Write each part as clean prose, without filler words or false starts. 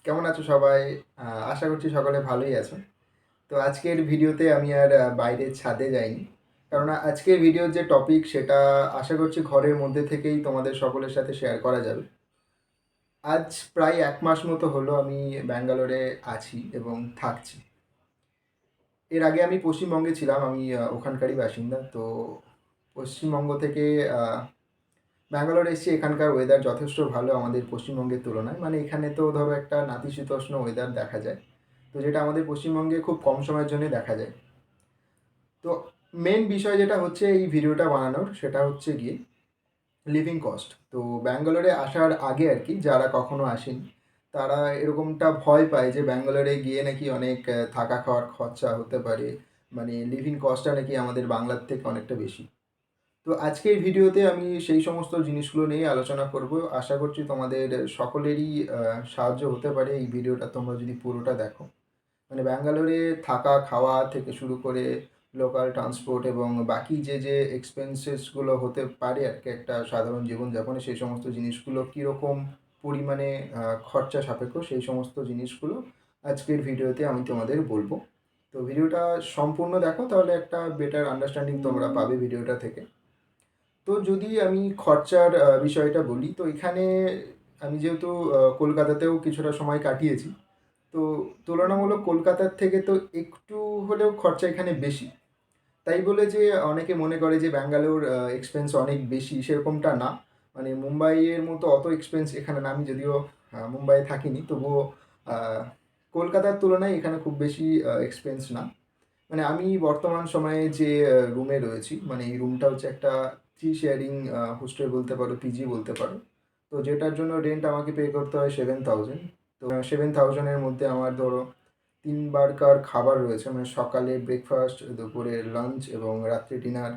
কেমন আছো সবাই? আশা করছি সকলে ভালোই আছো। তো আজকের ভিডিওতে আমি আর বাইরের ছাদে যাইনি। কারণ আজকের ভিডিওর যে টপিক সেটা আশা করছি ঘরের মধ্যে থেকেই তোমাদের সকলের সাথে শেয়ার করা যাবে। আজ প্রায় ১ মাস মতো হলো আমি ব্যাঙ্গালোরে আছি এবং থাকছি। এর আগে আমি পশ্চিমবঙ্গে ছিলাম, আমি ওখানকারই বাসিন্দা। তো পশ্চিমবঙ্গ থেকে আ ব্যাঙ্গালোর এসেছি। এখানকার ওয়েদার যথেষ্ট ভালো আমাদের পশ্চিমবঙ্গের তুলনায়। মানে এখানে তো ধরো একটা নাতিশীতোষ্ণ ওয়েদার দেখা যায়। তো যেটা আমাদের পশ্চিমবঙ্গে খুব কম সময়ের জন্যই দেখা যায়। তো মেন বিষয় যেটা হচ্ছে এই ভিডিওটা বানানোর সেটা হচ্ছে গিয়ে লিভিং কস্ট। তো ব্যাঙ্গালোরে আসার আগে আর কি যারা কখনো আসেনি তারা এরকমটা ভয় পায় যে ব্যাঙ্গালোরে গিয়ে নাকি অনেক থাকা খাওয়ার খরচা হতে পারে। মানে লিভিং কস্টটা নাকি আমাদের বাংলার থেকে অনেকটা বেশি। তো আজকের ভিডিওতে আমি সেই সমস্ত জিনিসগুলো নিয়ে আলোচনা করব। আশা করছি তোমাদের সকলেরই সাহায্য হতে পারে এই ভিডিওটা তোমরা যদি পুরোটা দেখো। মানে ব্যাঙ্গালোরে থাকা খাওয়া থেকে শুরু করে লোকাল ট্রান্সপোর্ট এবং বাকি যে এক্সপেন্সেসগুলো হতে পারে আর কি একটা সাধারণ জীবনযাপনে, সেই সমস্ত জিনিসগুলো কীরকম পরিমাণে খরচা সাপেক্ষ সেই সমস্ত জিনিসগুলো আজকের ভিডিওতে আমি তোমাদের বলবো। তো ভিডিওটা সম্পূর্ণ দেখো, তাহলে একটা বেটার আন্ডারস্ট্যান্ডিং তোমরা পাবে ভিডিওটা থেকে। তো যদি আমি খরচার বিষয়টা বলি, তো এখানে আমি যেহেতু কলকাতাতেও কিছুটা সময় কাটিয়েছি, তো তুলনামূলক কলকাতার থেকে তো একটু হলেও খরচা এখানে বেশি। তাই বলে যে অনেকে মনে করে যে ব্যাঙ্গালোর এক্সপেন্স অনেক বেশি, সেরকমটা না। মানে মুম্বাইয়ের মতো অত এক্সপেন্স এখানে না। আমি যদিও মুম্বাইয়ে থাকিনি, তবুও আ কলকাতার তুলনায় এখানে খুব বেশি এক্সপেন্স না। মানে আমি বর্তমান সময়ে যে রুমে রয়েছি, মানে এই রুমটা হচ্ছে একটা 3 শেয়ারিং হোস্টেল বলতে পারো, পিজি বলতে পারো। তো যেটার জন্য রেন্ট আমাকে পে করতে হয় 7,000। তো 7,000 এর মধ্যে আমার ধরো ৩ বারকার খাবার রয়েছে। মানে সকালে ব্রেকফাস্ট, দুপুরে লাঞ্চ এবং রাত্রে ডিনার।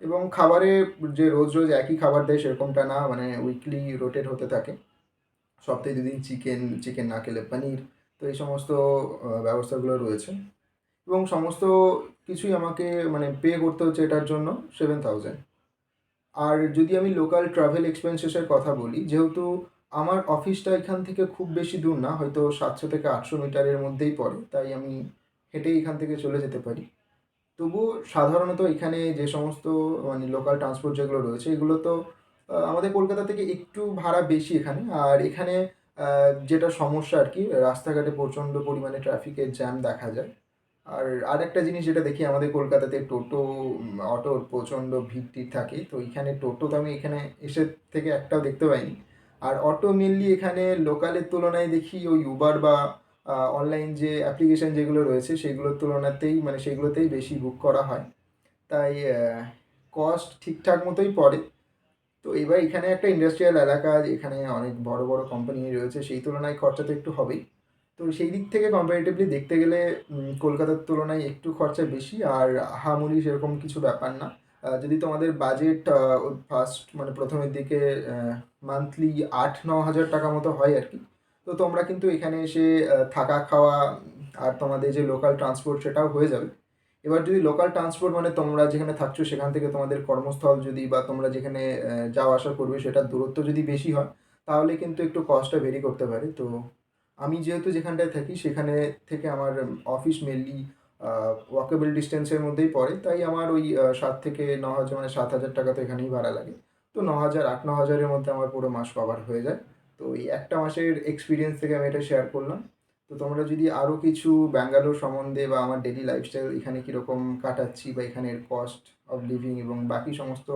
এবং খাবারে যে রোজ একই খাবার দেয় সেরকমটা না, মানে উইকলি রোটেট হতে থাকে। সপ্তাহে ২ দিন চিকেন, চিকেন না খেলে পনির। তো এই সমস্ত ব্যবস্থাগুলো রয়েছে। এবং সমস্ত কিছুই আমাকে মানে পে করতে হচ্ছে এটার জন্য 7,000। আর যদি আমি লোকাল ট্রাভেল এক্সপেন্সেসের কথা বলি, যেহেতু আমার অফিসটা এখান থেকে খুব বেশি দূর না, হয়তো ৭০০ থেকে ৮০০ মিটারের মধ্যেই পড়ে, তাই আমি হেঁটেই এখান থেকে চলে যেতে পারি। তবুও সাধারণত এখানে যে সমস্ত মানে লোকাল ট্রান্সপোর্ট যেগুলো রয়েছে এগুলো তো আমাদের কলকাতা থেকে একটু ভাড়া বেশি এখানে। আর এখানে যেটা সমস্যা আর কি, রাস্তাঘাটে প্রচণ্ড পরিমাণে ট্রাফিকের জ্যাম দেখা যায়। আর আরেকটা জিনিস যেটা দেখি আমাদের কলকাতাতে টোটো, অটোর প্রচণ্ড ভিড়-টির থাকে। তো এখানে টোটো তো আমি এখানে এসে থেকে একটাও দেখতে পাইনি। আর অটো মেইনলি এখানে লোকালের তুলনায় দেখি ওই উবার বা অনলাইন যে অ্যাপ্লিকেশন যেগুলো রয়েছে সেগুলোর তুলনাতেই মানে সেগুলোতেই বেশি বুক করা হয়। তাই কস্ট ঠিকঠাক মতোই পড়ে। তো এবার এখানে একটা ইন্ডাস্ট্রিয়াল এলাকা, এখানে অনেক বড় বড় কোম্পানি রয়েছে, সেই তুলনায় খরচা তো একটু হবেই। তো সেই দিক থেকে কম্পারেটিভলি দেখতে গেলে কলকাতার তুলনায় একটু খরচা বেশি। আর আহামরি সেরকম কিছু ব্যাপার না। যদি তোমাদের বাজেট ফার্স্ট মানে প্রথমের দিকে মান্থলি ৮-৯ হাজার টাকা মতো হয় আর কি। তো তোমরা কিন্তু এখানে এসে থাকা খাওয়া আর তোমাদের যে লোকাল ট্রান্সপোর্ট সেটাও হয়ে যাবে। এবার যদি লোকাল ট্রান্সপোর্ট মানে তোমরা যেখানে থাকছো সেখান থেকে তোমাদের কর্মস্থল যদি বা তোমরা যেখানে যাওয়া আসা করবে সেটার দূরত্ব যদি বেশি হয়, তাহলে কিন্তু একটু কস্টটা ভেরি করতে পারে। তো আমি যেহেতু যেখানটায় থাকি সেখানে থেকে আমার অফিস মেনলি ওয়াকেবল ডিস্টেন্সের মধ্যেই পড়ে। তাই আমার ওই ৭ থেকে ৯ হাজার মানে ৭,০০০ টাকা তো এখানেই ভাড়া লাগে। তো ৯,০০০ ৮-৯ হাজারের মধ্যে আমার পুরো মাস কভার হয়ে যায়। তো এই একটা মাসের এক্সপেরিয়েন্স থেকে আমি এটা শেয়ার করলাম। তো তোমরা যদি আরও কিছু ব্যাঙ্গালোর সম্বন্ধে বা আমার ডেইলি লাইফস্টাইল এখানে কীরকম কাটাচ্ছি বা এখানের কস্ট অফ লিভিং এবং বাকি সমস্ত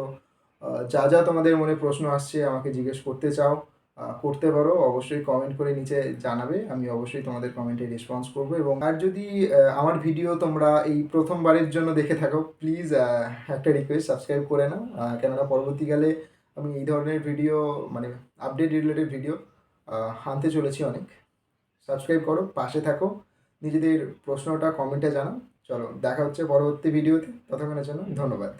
যা তোমাদের মনে প্রশ্ন আসছে আমাকে জিজ্ঞেস করতে চাও, করতে পারো। অবশ্যই কমেন্ট করে নিচে জানাবে। আমি অবশ্যই তোমাদের কমেন্টে রেসপন্স করব। এবং আর যদি আমার ভিডিও তোমরা এই প্রথমবারের জন্য দেখে থাকো, প্লিজ একটা রিকোয়েস্ট, সাবস্ক্রাইব করে নাও। কেননা পরবর্তীকালে আমি এই ধরনের ভিডিও মানে আপডেট রিলেটেড ভিডিও আনতে চলেছি অনেক। সাবস্ক্রাইব করো, পাশে থাকো, নিজেদের প্রশ্নটা কমেন্টে জানাও। চলো দেখা হচ্ছে পরবর্তী ভিডিওতে, ততক্ষণের জন্য ধন্যবাদ।